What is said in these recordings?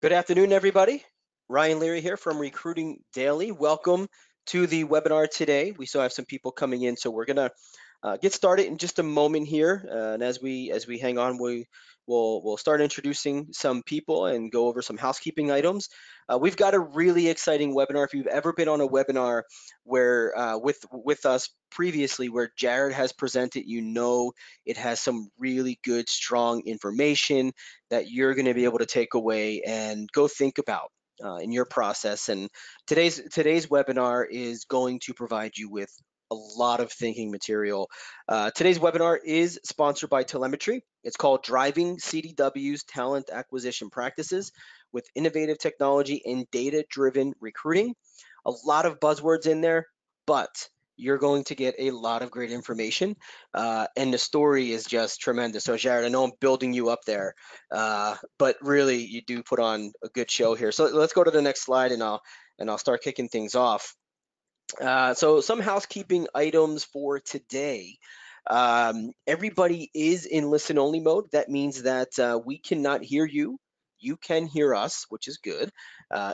Good afternoon, everybody. Ryan Leary here from Recruiting Daily. Welcome to the webinar today. We still have some people coming in, so we're gonna get started in just a moment here. And as we hang on, we'll start introducing some people and go over some housekeeping items. We've got a really exciting webinar. If you've ever been on a webinar where with us previously, where Jared has presented, you know it has some really good, strong information that you're going to be able to take away and go think about in your process. And today's webinar is going to provide you with a lot of thinking material. Today's webinar is sponsored by Telemetry. It's called Driving CDW's Talent Acquisition Practices with Innovative Technology and Data-Driven Recruiting. A lot of buzzwords in there, but you're going to get a lot of great information, and the story is just tremendous. So Jared, I know I'm building you up there, but really you do put on a good show here. So let's go to the next slide, and I'll start kicking things off. So some housekeeping items for today. Everybody is in listen only mode. That means that we cannot hear you. You can hear us, which is good.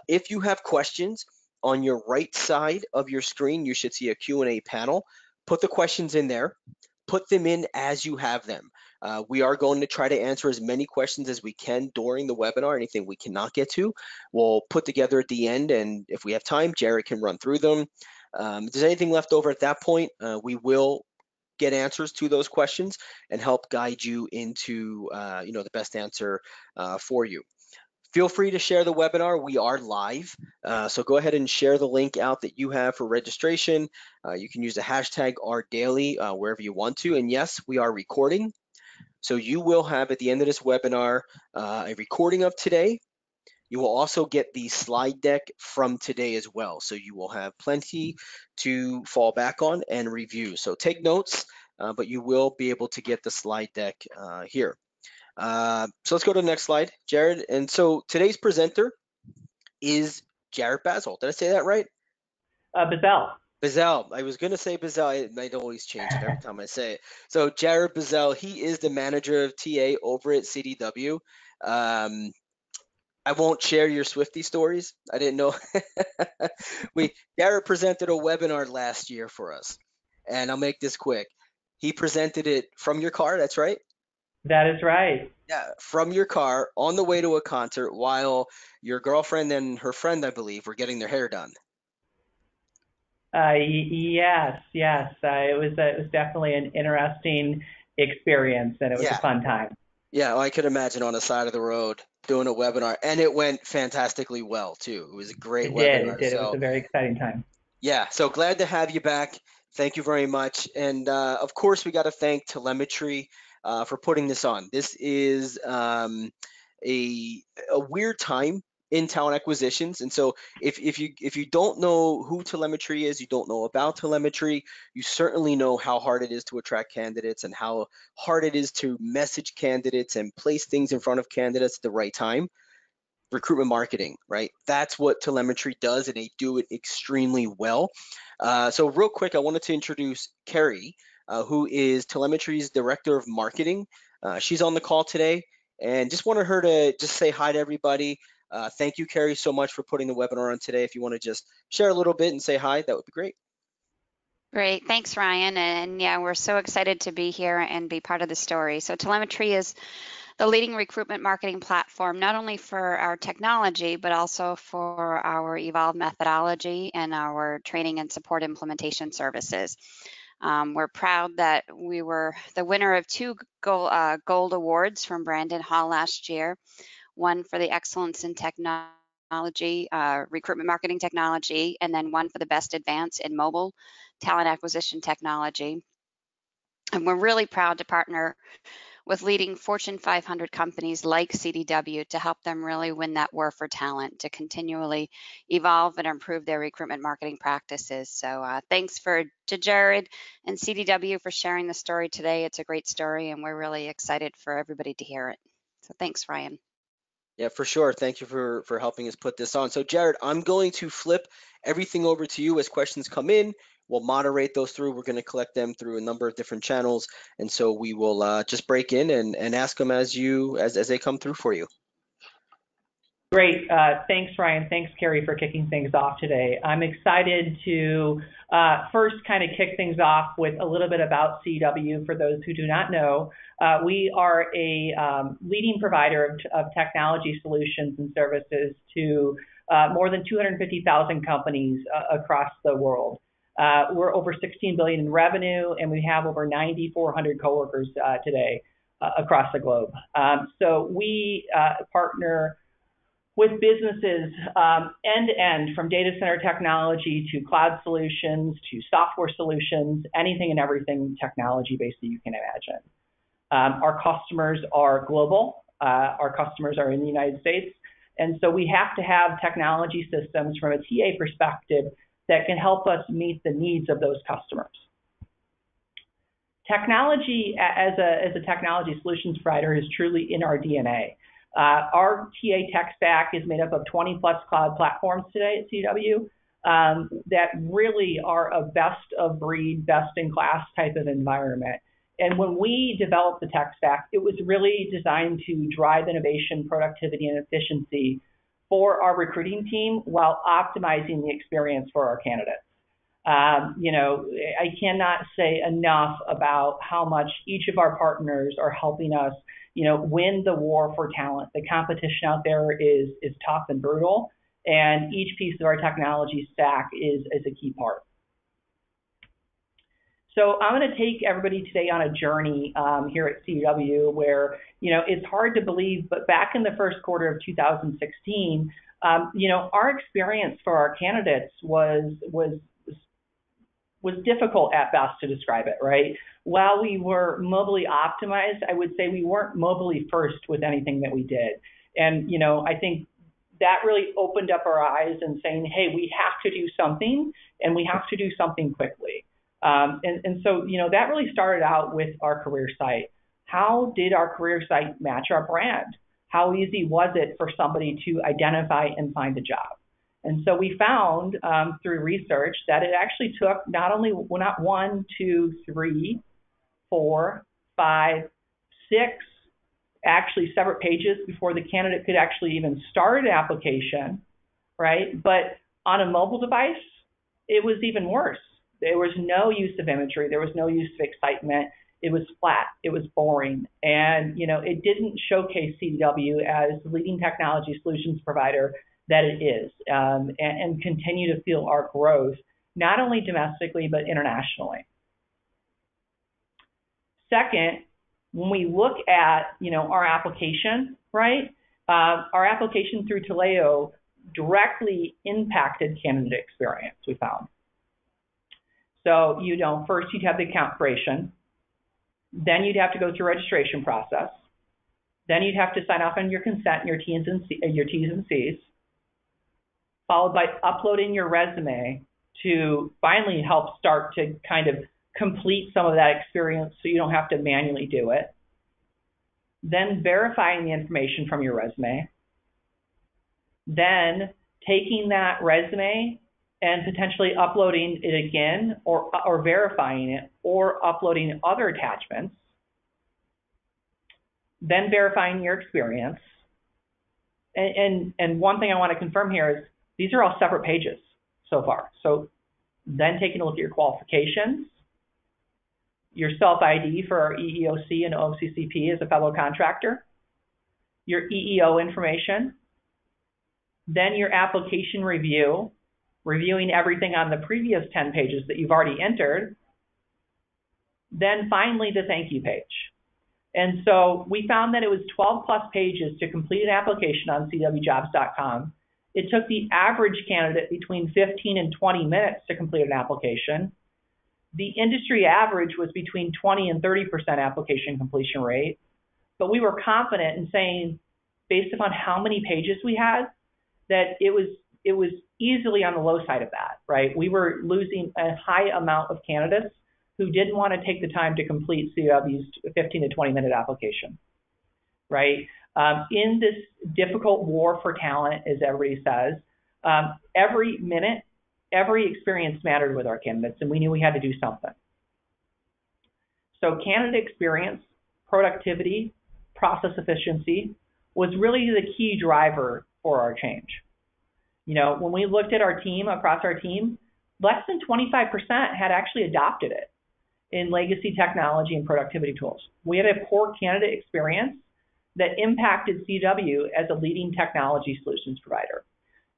If you have questions, on your right side of your screen, you should see a Q&A panel. Put the questions in there. Put them in as you have them. We are going to try to answer as many questions as we can during the webinar. Anything we cannot get to, we'll put together at the end, and if we have time, Jared can run through them. If there's anything left over at that point, we will get answers to those questions and help guide you into the best answer for you. Feel free to share the webinar. We are live, so go ahead and share the link out that you have for registration. You can use the hashtag #RDaily wherever you want to. And yes, we are recording. So you will have at the end of this webinar a recording of today. You will also get the slide deck from today as well. So you will have plenty to fall back on and review. So take notes, but you will be able to get the slide deck here. So let's go to the next slide, Jared. And so today's presenter is Jared Bazzell. Did I say that right? Bazzell. Bazzell. I was going to say Bazzell. I might always change it every time I say it. So Jared Bazzell, he is the manager of TA over at CDW. I won't share your Swifty stories. I didn't know. Jared presented a webinar last year for us, and I'll make this quick. He presented it from your car. That's right. That is right. Yeah, from your car on the way to a concert while your girlfriend and her friend, I believe, were getting their hair done. Yes. It was definitely an interesting experience, and it was a fun time. Yeah, well, I could imagine on the side of the road doing a webinar, and it went fantastically well too. It was a great webinar. It did. It was a very exciting time. Yeah, so glad to have you back. Thank you very much. And of course, we got to thank Telemetry for putting this on. This is a weird time in talent acquisitions. And so if you don't know who Telemetry is, you don't know about Telemetry, you certainly know how hard it is to attract candidates and how hard it is to message candidates and place things in front of candidates at the right time. Recruitment marketing, right? That's what Telemetry does, and they do it extremely well. So real quick, I wanted to introduce Carrie, who is Telemetry's Director of Marketing. She's on the call today, and just wanted her to just say hi to everybody. Thank you, Carrie, so much for putting the webinar on today. If you want to just share a little bit and say hi, that would be great. Great, thanks, Ryan. And yeah, we're so excited to be here and be part of the story. So Telemetry is the leading recruitment marketing platform, not only for our technology, but also for our evolved methodology and our training and support implementation services. We're proud that we were the winner of two gold awards from Brandon Hall last year, one for the excellence in technology, recruitment marketing technology, and then one for the best advance in mobile talent acquisition technology. And we're really proud to partner with leading Fortune 500 companies like CDW to help them really win that war for talent, to continually evolve and improve their recruitment marketing practices. So thanks to Jared and CDW for sharing the story today. It's a great story, and we're really excited for everybody to hear it. So thanks, Ryan. Yeah, for sure. Thank you for helping us put this on. So Jared, I'm going to flip everything over to you as questions come in. We'll moderate those through. We're going to collect them through a number of different channels, and so we will just break in and ask them as they come through for you. Great. Thanks, Ryan. Thanks, Carrie, for kicking things off today. I'm excited to first kind of kick things off with a little bit about CDW. For those who do not know, we are a leading provider of technology solutions and services to more than 250,000 companies across the world. We're over $16 billion in revenue, and we have over 9,400 coworkers today across the globe. So we partner with businesses end-to-end, from data center technology to cloud solutions to software solutions, anything and everything technology-based that you can imagine. Our customers are global. Our customers are in the United States. And so we have to have technology systems from a TA perspective that can help us meet the needs of those customers. Technology as a technology solutions provider is truly in our DNA. Our TA tech stack is made up of 20 plus cloud platforms today at CDW that really are a best of breed, best in class type of environment. And when we developed the tech stack, it was really designed to drive innovation, productivity, and efficiency for our recruiting team while optimizing the experience for our candidates. I cannot say enough about how much each of our partners are helping us win the war for talent. The competition out there is tough and brutal, and each piece of our technology stack is a key part. So I'm going to take everybody today on a journey here at CDW where, it's hard to believe, but back in the first quarter of 2016, our experience for our candidates was difficult at best to describe it, right? While we were mobily optimized, I would say we weren't mobily first with anything that we did. And, I think that really opened up our eyes and saying, hey, we have to do something, and we have to do something quickly. So, that really started out with our career site. How did our career site match our brand? How easy was it for somebody to identify and find a job? And so we found through research that it actually took not 1, 2, 3, 4, 5, 6, actually separate pages before the candidate could actually even start an application, right? But on a mobile device, it was even worse. There was no use of imagery. There was no use of excitement. It was flat. It was boring. And, it didn't showcase CDW as the leading technology solutions provider that it is, and continue to fuel our growth, not only domestically, but internationally. Second, when we look at, our application, right, our application through Taleo directly impacted candidate experience, we found. So, first you'd have the account creation, then you'd have to go through registration process, then you'd have to sign off on your consent and your T's and C's, followed by uploading your resume to finally help start to kind of complete some of that experience so you don't have to manually do it. Then verifying the information from your resume. Then taking that resume and potentially uploading it again or verifying it or uploading other attachments. Then verifying your experience. And one thing I want to confirm here is these are all separate pages so far. So then taking a look at your qualifications, your self-ID for our EEOC and OCCP as a fellow contractor, your EEO information, then your application review, reviewing everything on the previous 10 pages that you've already entered, then finally the thank you page. And so we found that it was 12 plus pages to complete an application on CDWJobs.com. It took the average candidate between 15 and 20 minutes to complete an application. The industry average was between 20 and 30% application completion rate. But we were confident in saying, based upon how many pages we had, that it was easily on the low side of that, right? We were losing a high amount of candidates who didn't want to take the time to complete CDW's 15 to 20 minute application, right? In this difficult war for talent, as everybody says, every minute, every experience mattered with our candidates, and we knew we had to do something. So candidate experience, productivity, process efficiency was really the key driver for our change. When we looked at our team, across our team, less than 25% had actually adopted it in legacy technology and productivity tools. We had a poor candidate experience that impacted CDW as a leading technology solutions provider.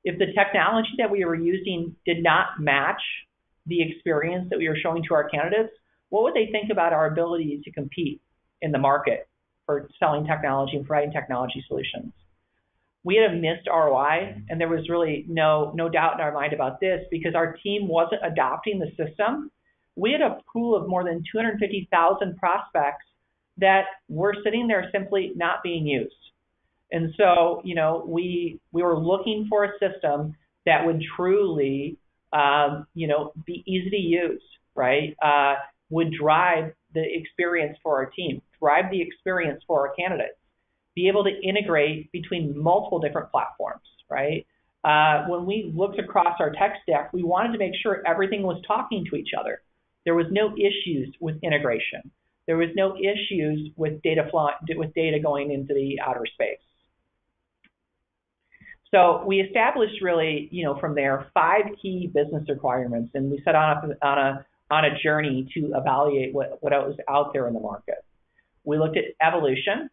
If the technology that we were using did not match the experience that we were showing to our candidates, what would they think about our ability to compete in the market for selling technology and providing technology solutions? We had a missed ROI, and there was really no doubt in our mind about this because our team wasn't adopting the system. We had a pool of more than 250,000 prospects that were sitting there simply not being used. And so, we were looking for a system that would truly, be easy to use, right? Would drive the experience for our team, drive the experience for our candidates, be able to integrate between multiple different platforms, right? When we looked across our tech stack, we wanted to make sure everything was talking to each other. There was no issues with integration. There was no issues with data flow, with data going into the outer space. So we established really, from there, 5 key business requirements, and we set on a journey to evaluate what was out there in the market. We looked at evolution,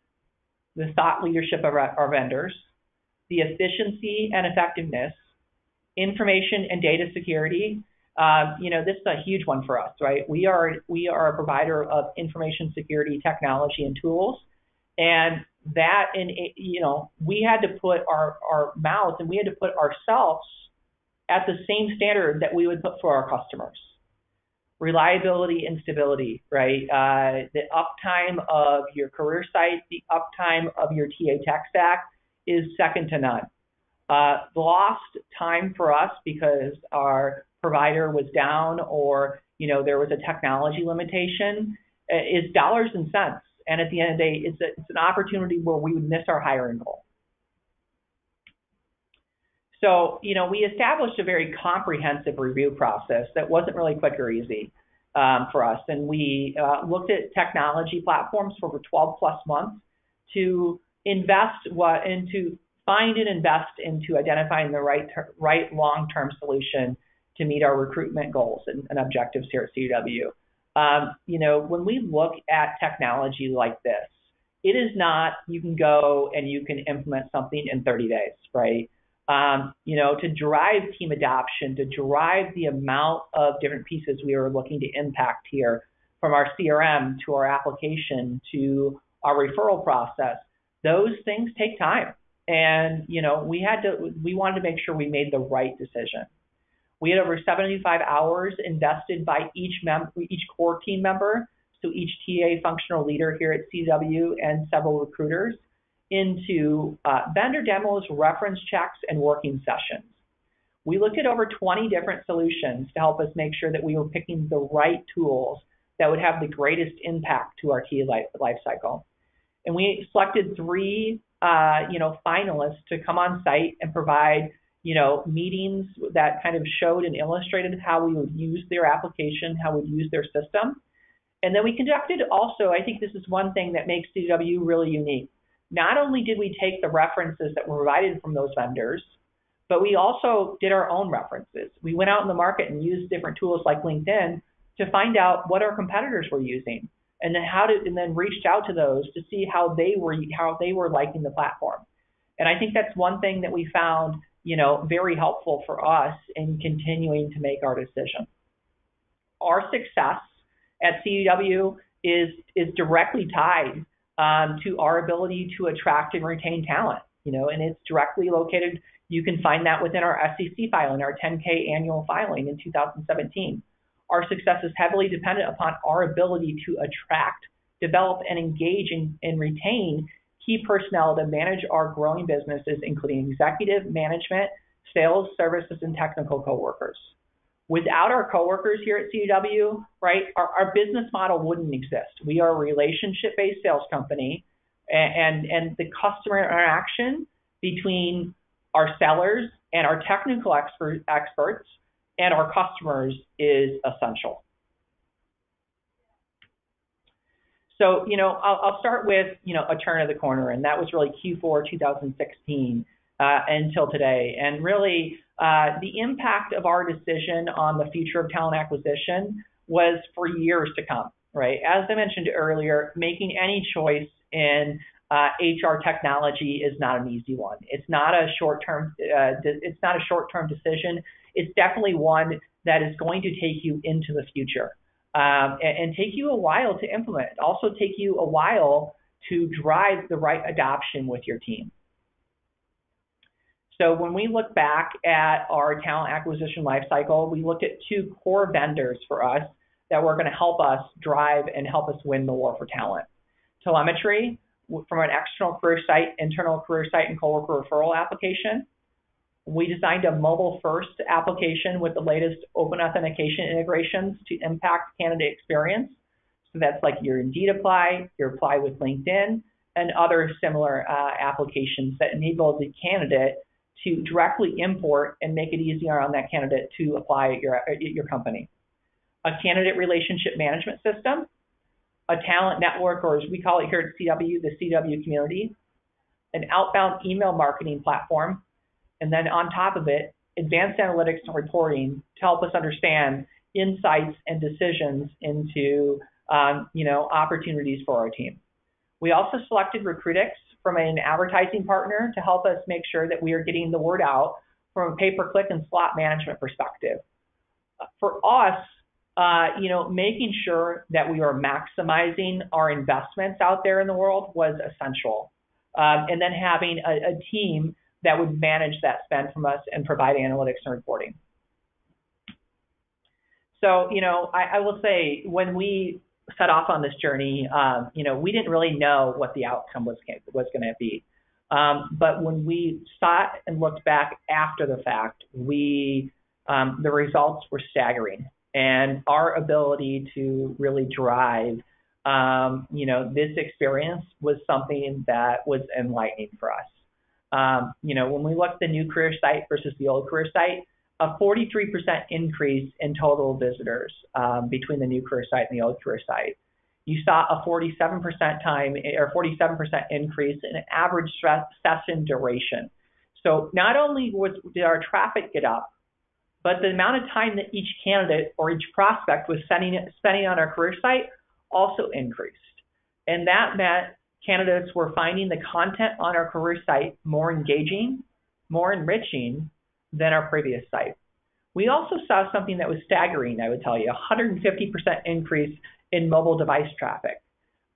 the thought leadership of our vendors, the efficiency and effectiveness, information and data security. This is a huge one for us, right? We are a provider of information security technology and tools, and that, we had to put our mouths and we had to put ourselves at the same standard that we would put for our customers. Reliability and stability, right? The uptime of your career site, the uptime of your TA tech stack is second to none. Lost time for us because our provider was down or, there was a technology limitation is dollars and cents. And at the end of the day, it's an opportunity where we would miss our hiring goal. So, we established a very comprehensive review process that wasn't really quick or easy for us. And we looked at technology platforms for over 12 plus months to find and invest into identifying the right long-term solution to meet our recruitment goals and objectives here at CDW. When we look at technology like this, it is not you can go and you can implement something in 30 days, right? To drive team adoption, to drive the amount of different pieces we are looking to impact here, from our CRM to our application to our referral process, those things take time. And, we wanted to make sure we made the right decision. We had over 75 hours invested by each core team member, so each TA functional leader here at CDW and several recruiters, into vendor demos, reference checks, and working sessions. We looked at over 20 different solutions to help us make sure that we were picking the right tools that would have the greatest impact to our TA life cycle. And we selected 3 finalists to come on site and provide meetings that kind of showed and illustrated how we would use their application, how we would use their system. And then we conducted also, I think this is one thing that makes CDW really unique. Not only did we take the references that were provided from those vendors, but we also did our own references. We went out in the market and used different tools like LinkedIn to find out what our competitors were using, and then reached out to those to see how they were liking the platform. And I think that's one thing that we found very helpful for us in continuing to make our decision. Our success at CDW is directly tied to our ability to attract and retain talent, and it's directly located. You can find that within our SEC filing, our 10K annual filing in 2017. Our success is heavily dependent upon our ability to attract, develop, and engage and retain key personnel to manage our growing businesses, including executive, management, sales, services, and technical coworkers. Without our coworkers here at CDW, right, our business model wouldn't exist. We are a relationship-based sales company, and the customer interaction between our sellers and our technical experts and our customers is essential. So, I'll start with, a turn of the corner, and that was really Q4 2016. until today. And really, the impact of our decision on the future of talent acquisition was for years to come, right? As I mentioned earlier, making any choice in HR technology is not an easy one. It's not a short-term. It's not a short-term decision. It's definitely one that is going to take you into the future and take you a while to implement. Also, take you a while to drive the right adoption with your team. So when we look back at our talent acquisition lifecycle, we looked at two core vendors for us that were going to help us drive and help us win the war for talent. Telemetry from an external career site, internal career site, and coworker referral application. We designed a mobile-first application with the latest open authentication integrations to impact candidate experience. So that's like your Indeed apply, your apply with LinkedIn, and other similar applications that enable the candidate to directly import and make it easier on that candidate to apply at your company. A candidate relationship management system, a talent network, or as we call it here at CW, the CW community, an outbound email marketing platform, and then on top of it, advanced analytics and reporting to help us understand insights and decisions into opportunities for our team. We also selected Recruitix from an advertising partner to help us make sure that we are getting the word out from a pay-per-click and slot management perspective. For us, making sure that we are maximizing our investments out there in the world was essential. And then having a team that would manage that spend from us and provide analytics and reporting. So, I will say when we set off on this journey, we didn't really know what the outcome was going to be. But when we sat and looked back after the fact, the results were staggering. And our ability to really drive, this experience was something that was enlightening for us. When we looked at the new career site versus the old career site, a 43% increase in total visitors between the new career site and the old career site. You saw a 47% increase in average session duration. So not only did our traffic get up, but the amount of time that each candidate or each prospect was spending on our career site also increased. And that meant candidates were finding the content on our career site more engaging, more enriching than our previous site. We also saw something that was staggering, I would tell you, 150% increase in mobile device traffic.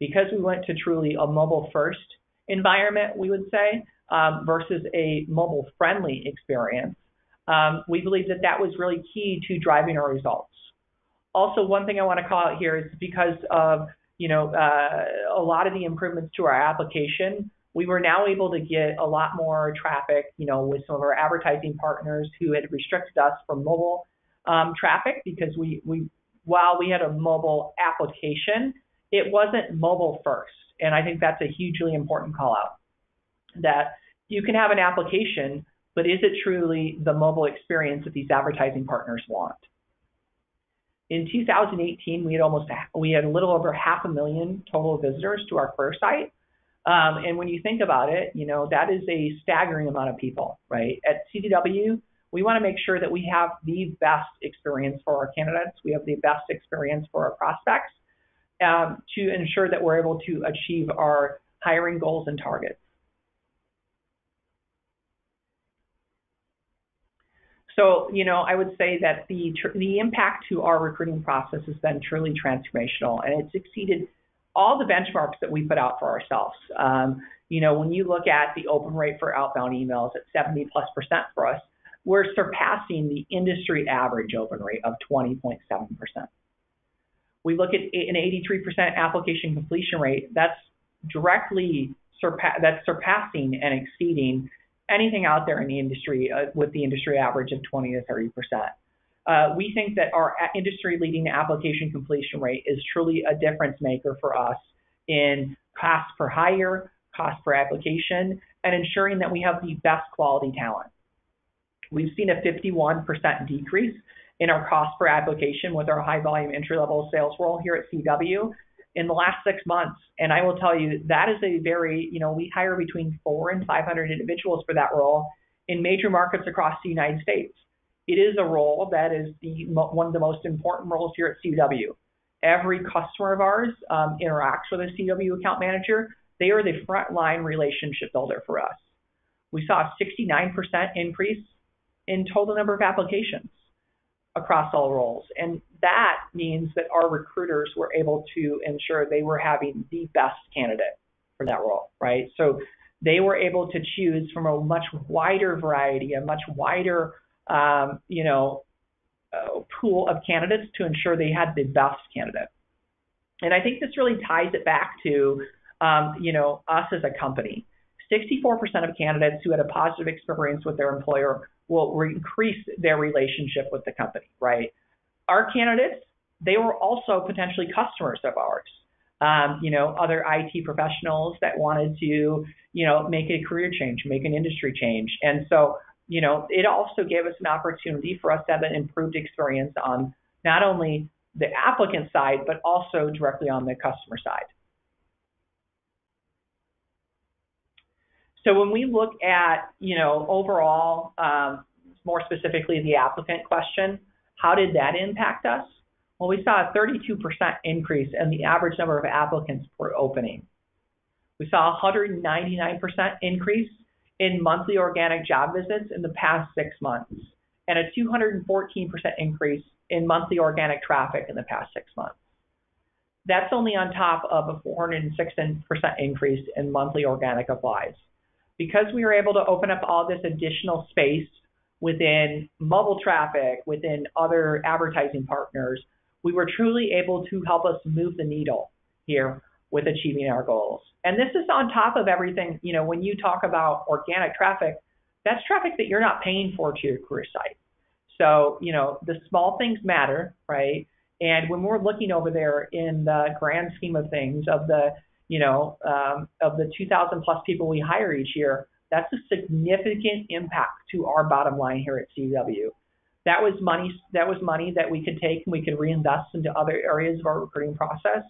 Because we went to truly a mobile-first environment, we would say, versus a mobile-friendly experience. We believe that was really key to driving our results. Also, one thing I want to call out here is because of a lot of the improvements to our application, we were now able to get a lot more traffic, with some of our advertising partners who had restricted us from mobile traffic because while we had a mobile application, it wasn't mobile first. And I think that's a hugely important call out, that you can have an application, but is it truly the mobile experience that these advertising partners want? In 2018, we had a little over 500,000 total visitors to our career site. And when you think about it, that is a staggering amount of people, right? At CDW, we want to make sure that we have the best experience for our candidates. We have the best experience for our prospects to ensure that we're able to achieve our hiring goals and targets. So, I would say that the impact to our recruiting process has been truly transformational, and it's exceeded all the benchmarks that we put out for ourselves. When you look at the open rate for outbound emails at 70+% for us, we're surpassing the industry average open rate of 20.7%. We look at an 83% application completion rate. That's surpassing and exceeding anything out there in the industry with the industry average of 20 to 30%. We think that our industry-leading application completion rate is truly a difference maker for us in cost per hire, cost per application, and ensuring that we have the best quality talent. We've seen a 51% decrease in our cost per application with our high-volume entry-level sales role here at CW in the last 6 months. And I will tell you, that is a very, we hire between 400 and 500 individuals for that role. in major markets across the United States. It is a role that is one of the most important roles here at CDW. Every customer of ours interacts with a CDW account manager. They are the frontline relationship builder for us. We saw a 69% increase in total number of applications across all roles. And that means that our recruiters were able to ensure they were having the best candidate for that role, right? So they were able to choose from a much wider variety, a much wider, pool of candidates to ensure they had the best candidate. And I think this really ties it back to, us as a company. 64% of candidates who had a positive experience with their employer will increase their relationship with the company, right? Our candidates, they were also potentially customers of ours. Other IT professionals that wanted to, make a career change, make an industry change. And so, it also gave us an opportunity for us to have an improved experience on not only the applicant side, but also directly on the customer side. So when we look at, overall, more specifically the applicant question, how did that impact us? Well, we saw a 32% increase in the average number of applicants per opening. We saw a 199% increase in monthly organic job visits in the past 6 months, and a 214% increase in monthly organic traffic in the past 6 months. That's only on top of a 406% increase in monthly organic applies. Because we were able to open up all this additional space within mobile traffic, within other advertising partners, we were truly able to help us move the needle here with achieving our goals. And this is on top of everything, when you talk about organic traffic, that's traffic that you're not paying for to your career site. So, the small things matter, right? And when we're looking over there in the grand scheme of things of the 2,000 plus people we hire each year, that's a significant impact to our bottom line here at CDW. That was money that we could take and we could reinvest into other areas of our recruiting process,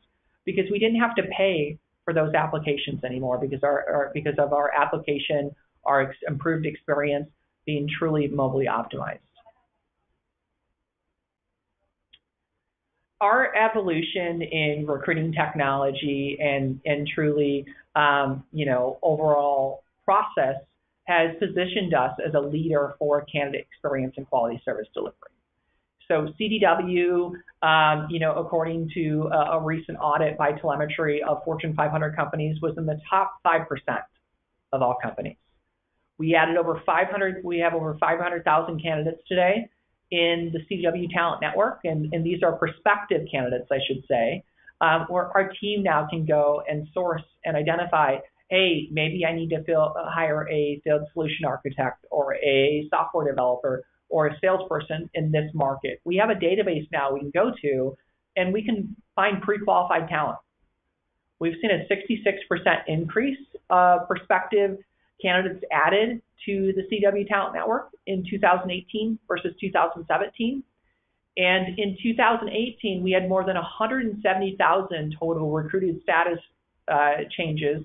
because we didn't have to pay for those applications anymore because of our application, our improved experience being truly mobily optimized. Our evolution in recruiting technology and truly, overall process has positioned us as a leader for candidate experience and quality service delivery. So CDW, according to a recent audit by telemetry of Fortune 500 companies, was in the top 5% of all companies. We have over 500,000 candidates today in the CDW Talent Network, and these are prospective candidates, I should say, where our team now can go and source and identify, hey, maybe I need to hire a field solution architect or a software developer or a salesperson in this market. We have a database now we can go to, and we can find pre-qualified talent. We've seen a 66% increase of prospective candidates added to the CDW Talent Network in 2018 versus 2017. And in 2018, we had more than 170,000 total recruited status changes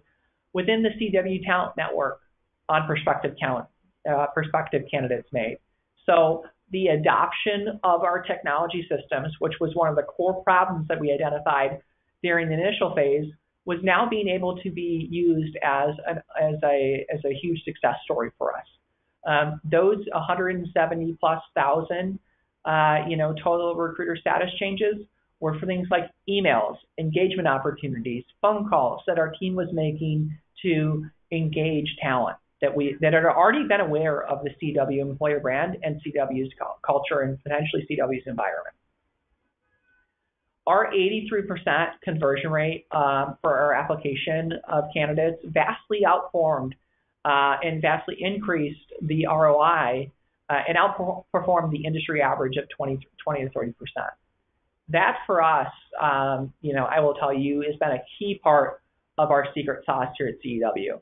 within the CDW Talent Network on prospective candidates made. So the adoption of our technology systems, which was one of the core problems that we identified during the initial phase, was now being able to be used as a huge success story for us. Those 170 plus thousand, total recruiter status changes were for things like emails, engagement opportunities, phone calls that our team was making to engage talent that had already been aware of the CDW employer brand and CDW's culture and potentially CDW's environment. Our 83% conversion rate for our application of candidates vastly outperformed and vastly increased the ROI and outperformed the industry average of 20 to 30%. That for us, I will tell you, has been a key part of our secret sauce here at CDW.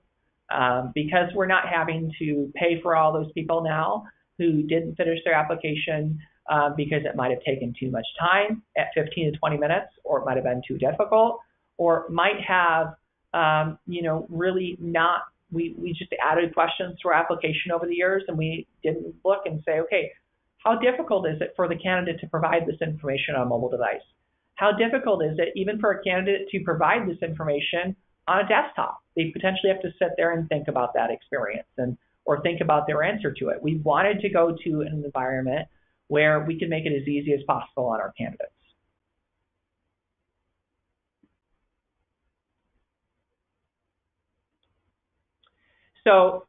Because we're not having to pay for all those people now who didn't finish their application because it might have taken too much time at 15 to 20 minutes, or it might have been too difficult, or might have, really not we just added questions to our application over the years, and we didn't look and say, okay, how difficult is it for the candidate to provide this information on a mobile device? How difficult is it even for a candidate to provide this information on a desktop? They potentially have to sit there and think about that experience or think about their answer to it. We wanted to go to an environment where we could make it as easy as possible on our candidates. So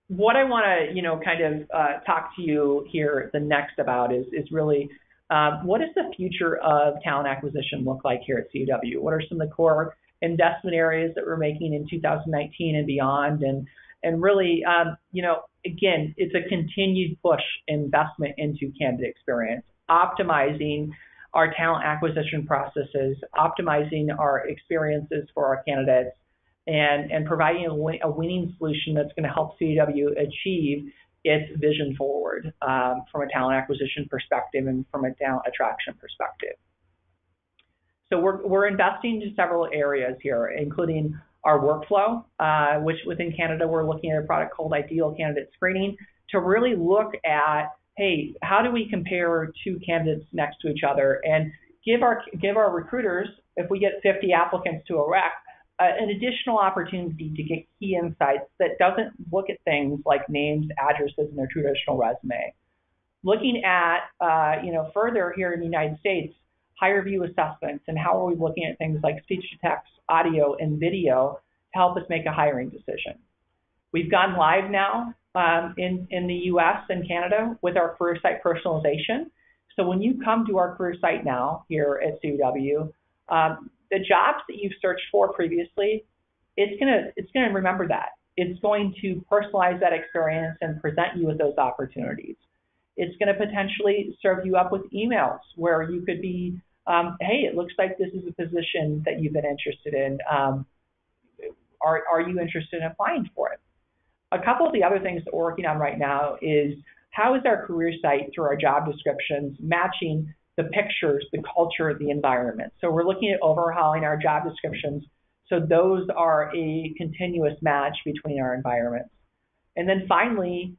what I want to, kind of talk to you here the next about is really what does the future of talent acquisition look like here at CDW? What are some of the core investment areas that we're making in 2019 and beyond? And really, again, it's a continued push investment into candidate experience, optimizing our talent acquisition processes, optimizing our experiences for our candidates, and providing a winning solution that's going to help CDW achieve its vision forward from a talent acquisition perspective and from a talent attraction perspective. So we're investing in several areas here, including our workflow, which within Canada, we're looking at a product called Ideal Candidate Screening to really look at, hey, how do we compare two candidates next to each other and give our recruiters, if we get 50 applicants to a rec, an additional opportunity to get key insights that doesn't look at things like names, addresses, and their traditional resume. Looking at, further here in the United States, higher view assessments and how are we looking at things like speech to text, audio, and video to help us make a hiring decision. We've gone live now in the US and Canada with our career site personalization. So when you come to our career site now here at CDW, the jobs that you've searched for previously, it's gonna remember that. It's going to personalize that experience and present you with those opportunities. It's going to potentially serve you up with emails where you could be, hey, it looks like this is a position that you've been interested in. Are you interested in applying for it? A couple of the other things that we're working on right now is how is our career site through our job descriptions matching the pictures, the culture, the environment. So we're looking at overhauling our job descriptions so those are a continuous match between our environments. And then finally,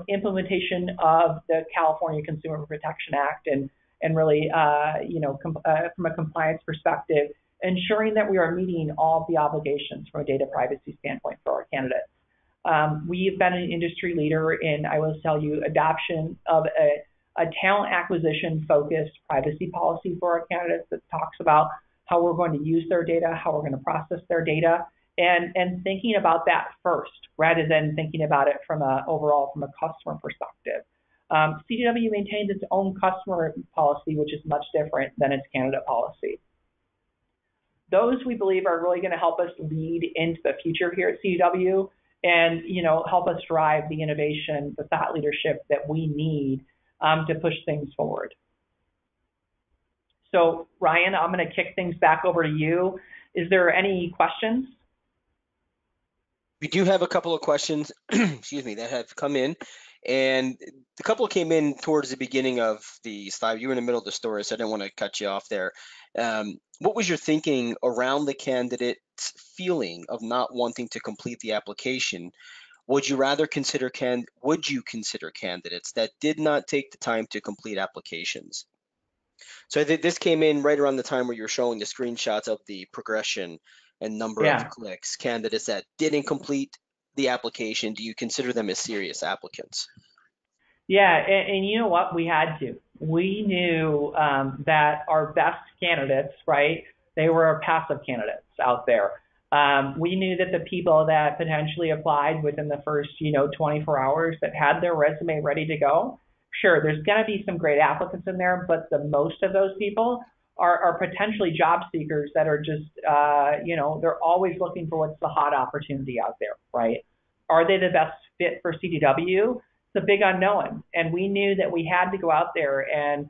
implementation of the California Consumer Protection Act and really, from a compliance perspective, ensuring that we are meeting all of the obligations from a data privacy standpoint for our candidates. We've been an industry leader in, I will tell you, adoption of a talent acquisition focused privacy policy for our candidates that talks about how we're going to use their data, how we're going to process their data, and thinking about that first rather than thinking about it from a customer perspective. CDW maintains its own customer policy, which is much different than its candidate policy. Those we believe are really going to help us lead into the future here at CDW and help us drive the innovation, the thought leadership that we need to push things forward. So Ryan, I'm going to kick things back over to you. Is there any questions? We do have a couple of questions, excuse me, that have come in, and the couple came in towards the beginning of the slide. You were in the middle of the story, so I didn't want to cut you off there. What was your thinking around the candidate's feeling of not wanting to complete the application? Would you consider candidates that did not take the time to complete applications? So this came in right around the time where you're showing the screenshots of the progression and number of clicks. Candidates that didn't complete the application, do you consider them as serious applicants? Yeah, and you know what? We had to. We knew that our best candidates, right, they were our passive candidates out there. We knew that the people that potentially applied within the first, 24 hours that had their resume ready to go, sure, there's going to be some great applicants in there, but the most of those people are potentially job seekers that are just, they're always looking for what's the hot opportunity out there, right? Are they the best fit for CDW? It's a big unknown. And we knew that we had to go out there and,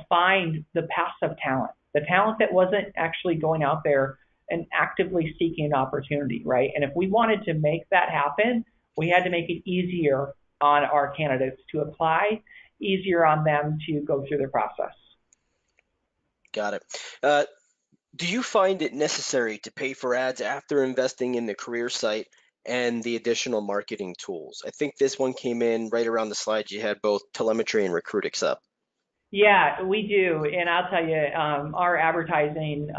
find the passive talent, the talent that wasn't actually going out there and actively seeking an opportunity, right? And if we wanted to make that happen, we had to make it easier on our candidates to apply, easier on them to go through the process. Got it. Do you find it necessary to pay for ads after investing in the career site and the additional marketing tools? I think this one came in right around the slides. You had both telemetry and Recruit Accept. Yeah, we do, and I'll tell you, our advertising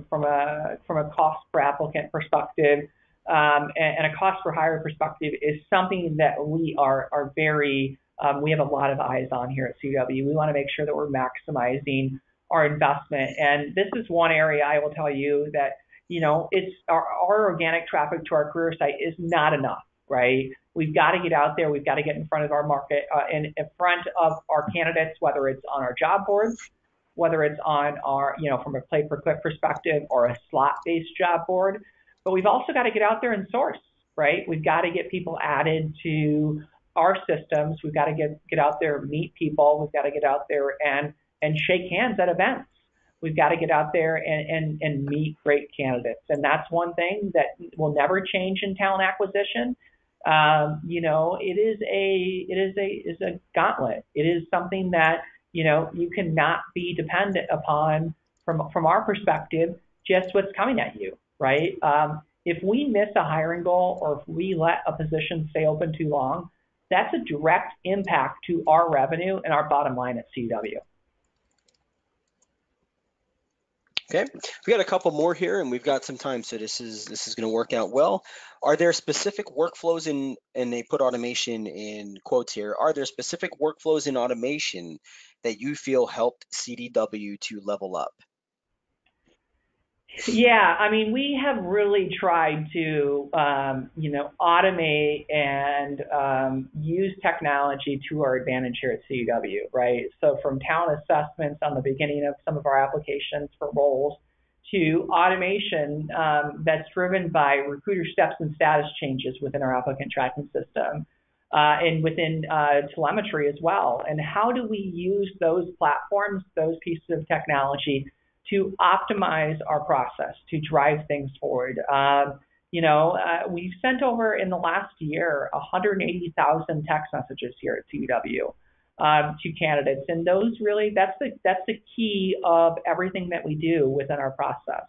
from a cost per applicant perspective and a cost per hire perspective is something that we are very we have a lot of eyes on here at CW. We want to make sure that we're maximizing our investment, and this is one area I will tell you that it's our organic traffic to our career site is not enough, right? We've got to get out there. We've got to get in front of our market and in front of our candidates, whether it's on our job boards, whether it's on our, from a pay-per-click perspective or a slot-based job board. But we've also got to get out there and source, right? We've got to get people added to our systems. We've got to get out there, meet people. We've got to get out there and shake hands at events. We've got to get out there and meet great candidates. And that's one thing that will never change in talent acquisition. It is a gauntlet. It is something that, you cannot be dependent upon from our perspective, just what's coming at you, right? If we miss a hiring goal or if we let a position stay open too long, that's a direct impact to our revenue and our bottom line at CW. Okay, we got a couple more here, and we've got some time, so this is going to work out well. Are there specific workflows and they put automation in quotes here? Are there specific workflows in automation that you feel helped CDW to level up? Yeah, I mean, we have really tried to, automate and use technology to our advantage here at CW, right? So from talent assessments on the beginning of some of our applications for roles to automation that's driven by recruiter steps and status changes within our applicant tracking system and within telemetry as well. And how do we use those platforms, those pieces of technology to optimize our process, to drive things forward? We've sent over in the last year 180,000 text messages here at CW to candidates, and those really that's the key of everything that we do within our process.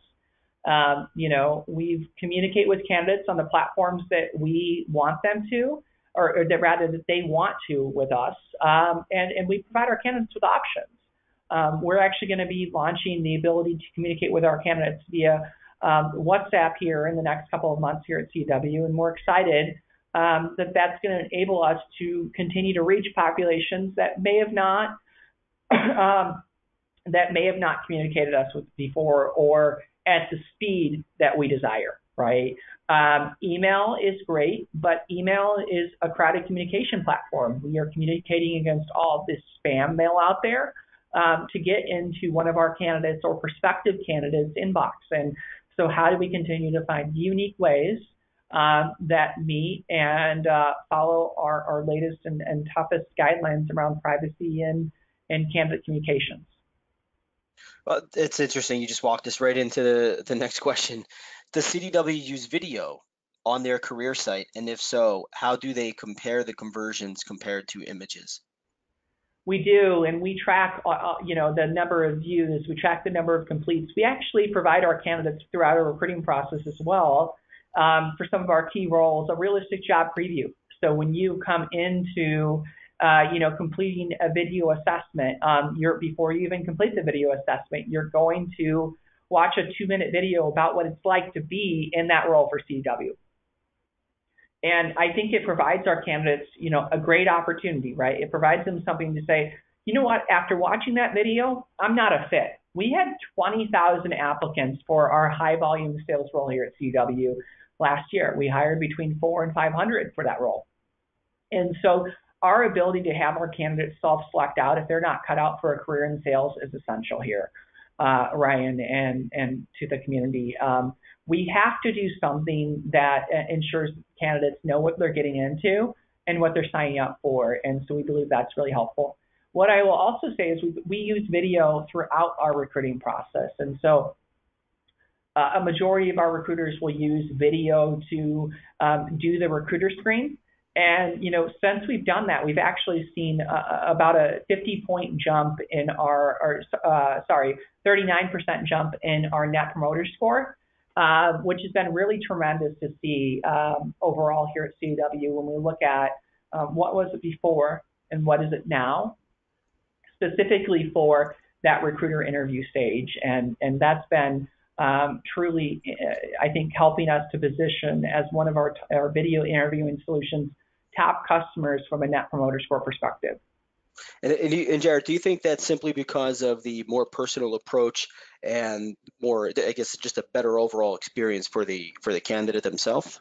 We've communicate with candidates on the platforms that we want them to, or that rather that they want to with us, and we provide our candidates with options. We're actually going to be launching the ability to communicate with our candidates via WhatsApp here in the next couple of months here at CW, and we're excited that that's going to enable us to continue to reach populations that may have not communicated us with before or at the speed that we desire, right? Email is great, but email is a crowded communication platform. We are communicating against all of this spam mail out there to get into one of our candidates or prospective candidates' inbox. And so how do we continue to find unique ways that meet and follow our latest and toughest guidelines around privacy and candidate communications? Well, it's interesting. You just walked us right into the next question. Does CDW use video on their career site? And if so, how do they compare the conversions compared to images? We do, and we track, the number of views. We track the number of completes. We actually provide our candidates throughout our recruiting process as well for some of our key roles, a realistic job preview. So when you come into, completing a video assessment, before you even complete the video assessment, you're going to watch a 2-minute video about what it's like to be in that role for CW. And I think it provides our candidates, a great opportunity, right? It provides them something to say, you know what, after watching that video, I'm not a fit. We had 20,000 applicants for our high volume sales role here at CW last year. We hired between 400 and 500 for that role. And so our ability to have our candidates self-select out if they're not cut out for a career in sales is essential here, Ryan, and to the community. We have to do something that ensures candidates know what they're getting into and what they're signing up for. And so we believe that's really helpful. What I will also say is we use video throughout our recruiting process. And so a majority of our recruiters will use video to do the recruiter screen. And, since we've done that, we've actually seen about a 50-point jump in 39% jump in our Net Promoter Score, which has been really tremendous to see overall here at CDW when we look at what was it before and what is it now, specifically for that recruiter interview stage. And that's been truly, I think, helping us to position as one of our video interviewing solutions top customers from a Net Promoter Score perspective. And Jared, do you think that's simply because of the more personal approach and more, I guess, just a better overall experience for the candidate themselves?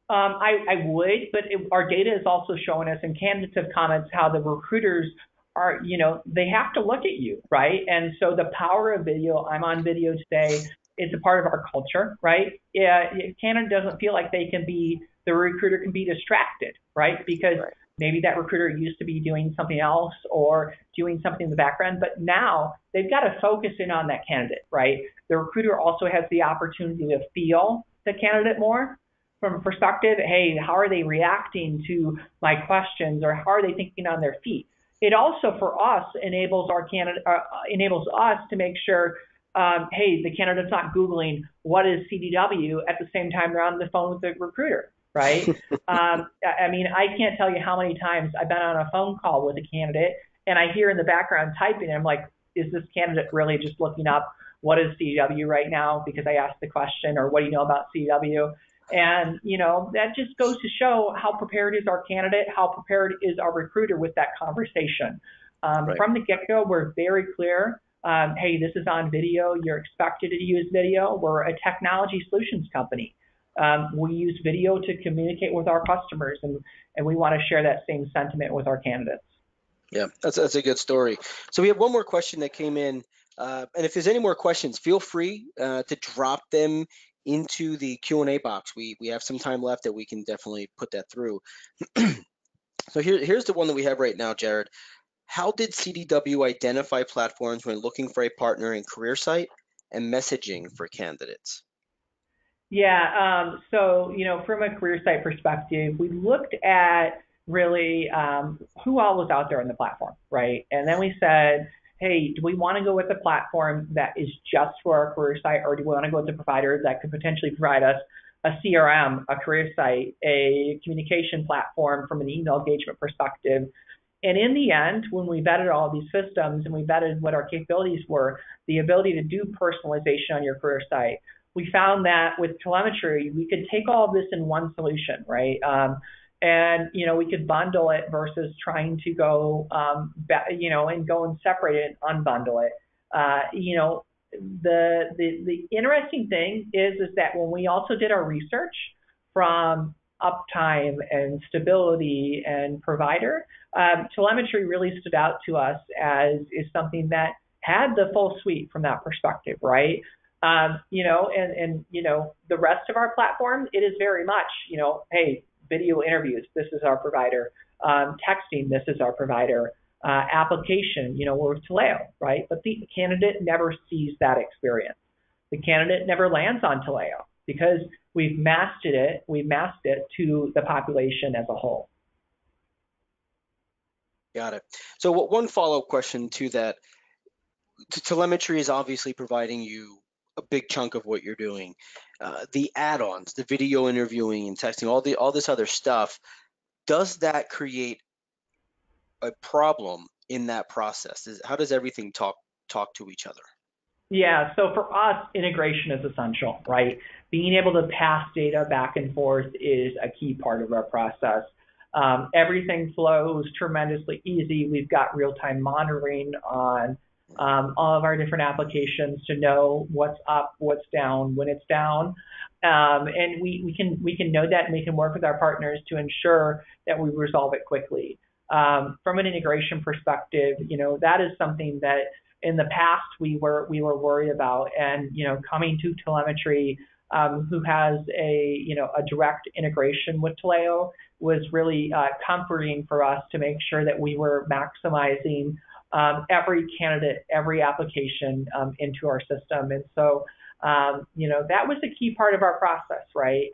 I would, but our data is also showing us, and candidates have commented how the recruiters are, they have to look at you, right? And so the power of video, I'm on video today, it's a part of our culture, right? Yeah, candidate doesn't feel like the recruiter can be distracted, right? Because maybe that recruiter used to be doing something else or doing something in the background, but now they've got to focus in on that candidate, right? The recruiter also has the opportunity to feel the candidate more from a perspective, hey, how are they reacting to my questions, or how are they thinking on their feet? It also, for us, enables us to make sure, hey, the candidate's not Googling what is CDW at the same time they're on the phone with the recruiter, right? I mean, I can't tell you how many times I've been on a phone call with a candidate and I hear in the background typing, and I'm like, is this candidate really just looking up what is CDW right now because I asked the question, or what do you know about CDW? And, that just goes to show how prepared is our candidate, how prepared is our recruiter with that conversation. From the get-go, we're very clear. Hey, this is on video. You're expected to use video. We're a technology solutions company. We use video to communicate with our customers, and we want to share that same sentiment with our candidates. Yeah, that's a good story. So we have one more question that came in. And if there's any more questions, feel free to drop them into the Q&A box. We have some time left that we can definitely put that through. So here's the one that we have right now, Jared. How did CDW identify platforms when looking for a partner in career site and messaging for candidates? Yeah, so, from a career site perspective, we looked at really who all was out there on the platform, right? And then we said, hey, do we want to go with a platform that is just for our career site, or do we want to go with a provider that could potentially provide us a CRM, a career site, a communication platform from an email engagement perspective? And in the end, when we vetted all these systems and we vetted what our capabilities were, the ability to do personalization on your career site, we found that with telemetry, we could take all of this in one solution, right? And, we could bundle it versus trying to go, and go and separate it and unbundle it. The interesting thing is that when we also did our research from uptime and stability and provider, telemetry really stood out to us as is something that had the full suite from that perspective, right? The rest of our platform, it is very much, hey, video interviews, this is our provider. Texting, this is our provider. Application, we're with Taleo, right? But the candidate never sees that experience. The candidate never lands on Taleo because we've masked it to the population as a whole. Got it. So one follow-up question to that. Telemetry is obviously providing you a big chunk of what you're doing. The add-ons, the video interviewing and texting, all this other stuff, does that create a problem in that process? How does everything talk to each other? Yeah, so for us, integration is essential, right? Being able to pass data back and forth is a key part of our process. Everything flows tremendously easy. We've got real-time monitoring on all of our different applications to know what's up, what's down, when it's down. And we can know that, and we can work with our partners to ensure that we resolve it quickly. From an integration perspective, that is something that in the past we were worried about, and coming to telemetry, who has a direct integration with Taleo, was really comforting for us to make sure that we were maximizing every candidate, every application into our system. And so That was a key part of our process, right?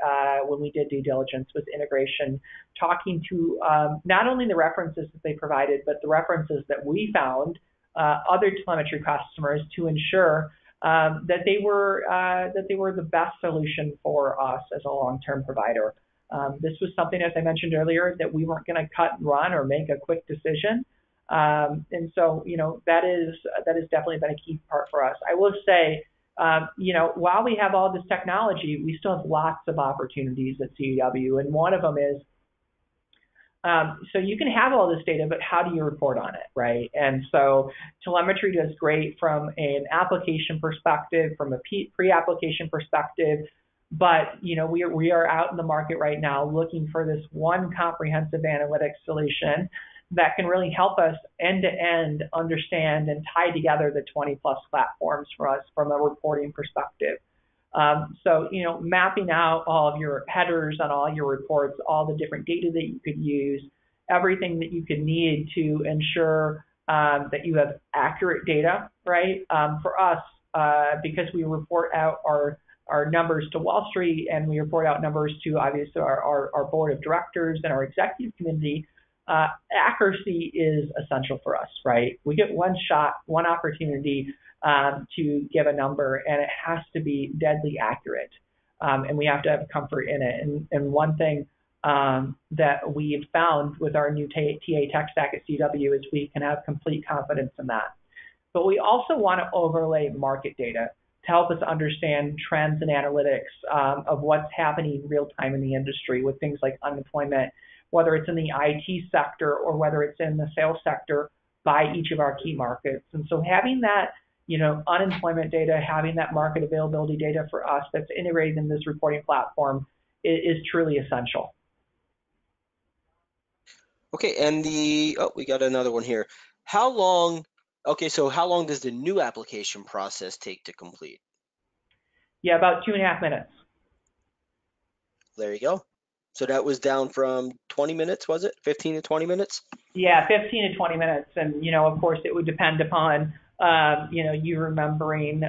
When we did due diligence, was integration, talking to not only the references that they provided, but the references that we found other telemetry customers to ensure that they were the best solution for us as a long-term provider. This was something, as I mentioned earlier, that we weren't going to cut and run or make a quick decision. And so, that is definitely been a key part for us. I will say, while we have all this technology, we still have lots of opportunities at CDW, and one of them is, so you can have all this data, but how do you report on it, right? And so telemetry does great from an application perspective, from a pre-application perspective, but we are out in the market right now looking for this one comprehensive analytics solution that can really help us end-to-end understand and tie together the 20+ platforms for us from a reporting perspective. So, mapping out all of your headers on all your reports, all the different data that you could use, everything that you could need to ensure that you have accurate data, right? For us, because we report out our numbers to Wall Street and we report out numbers to obviously our board of directors and our executive committee, accuracy is essential for us, right? We get one shot, one opportunity to give a number, and it has to be deadly accurate, and we have to have comfort in it. And one thing that we've found with our new TA tech stack at CW is we can have complete confidence in that. But we also want to overlay market data to help us understand trends and analytics of what's happening real time in the industry with things like unemployment, whether it's in the IT sector or whether it's in the sales sector by each of our key markets. And so having that, unemployment data, having that market availability data for us that's integrated in this reporting platform is truly essential. Okay, and we got another one here. How long does the new application process take to complete? Yeah, about 2.5 minutes. There you go. So that was down from 20 minutes, was it? 15 to 20 minutes? Yeah, 15 to 20 minutes. And, of course, it would depend upon, you remembering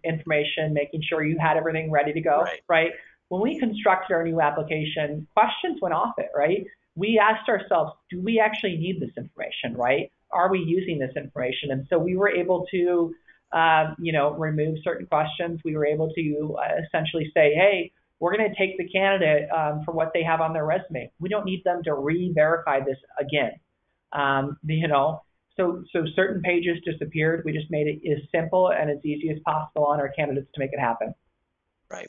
information, making sure you had everything ready to go, right? When we constructed our new application, questions went off it, right? We asked ourselves, do we actually need this information, right? Are we using this information? And so we were able to, remove certain questions. We were able to essentially say, hey, we're going to take the candidate for what they have on their resume. We don't need them to re-verify this again. So certain pages disappeared. We just made it as simple and as easy as possible on our candidates to make it happen. Right.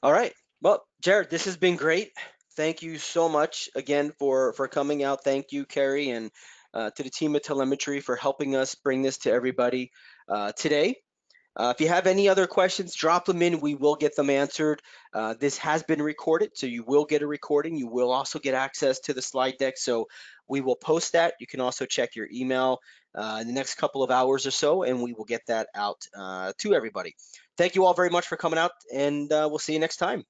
All right. Well, Jared, this has been great. Thank you so much again for coming out. Thank you, Carrie, and to the team at Telemetry for helping us bring this to everybody today. If you have any other questions, drop them in. We will get them answered. This has been recorded, so you will get a recording. You will also get access to the slide deck, so we will post that. You can also check your email in the next couple of hours or so, and we will get that out to everybody. Thank you all very much for coming out, and we'll see you next time.